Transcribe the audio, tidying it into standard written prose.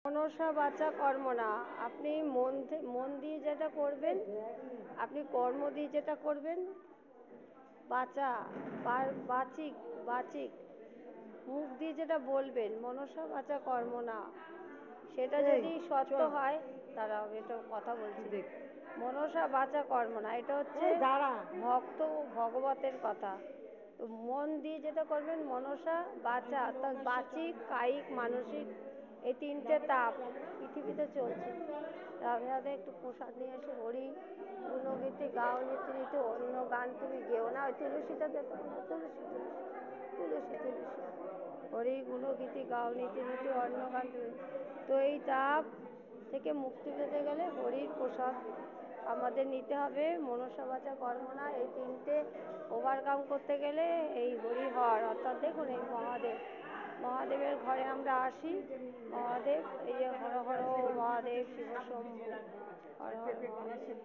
মনসা বাচা কর্ম না। আপনি মন দিয়ে যেটা করবেন, আপনি কর্ম দিয়ে যেটা করবেন, বাচা বাচিক বাচিক মুখ দিয়ে যেটা বলবেন, মনসা বাচা কর্ম না, সেটা যদি সত্য হয়, তারা এটা কথা বলছি, মনসা বাচা কর্ম না, এটা হচ্ছে ভক্ত ও ভগবতের কথা। তো মন দিয়ে যেটা করবেন, মনসা বাচা, অর্থাৎ বাচিক, কায়িক, মানসিক, এই তিনটে তাপ পৃথিবীতে চলছে। রাধে রাধে। একটু প্রসাদ নিয়ে এসে হরি গুণগীতি গাও, নীতি নীতি অন্য গান তুমি গেও না। ওই তুলসীটা দেখো না, তুলসী তুলসী তুলসী তুলসী হরি গুণগীতি গাও, নীতি নীতি অন্য গান তুমি। তো এই তাপ থেকে মুক্তি পেতে গেলে হরির প্রসাদ আমাদের নিতে হবে। মনসা বাচা কর্ম না, এই তিনটে ওভারকাম করতে গেলে এই হরি হর, অর্থাৎ দেখুন এই মহাদেবের ঘরে আমরা আসি। মহাদেব, এই যে হর হর মহাদেব, শিব শম্ভু, হর হর মহাদেব।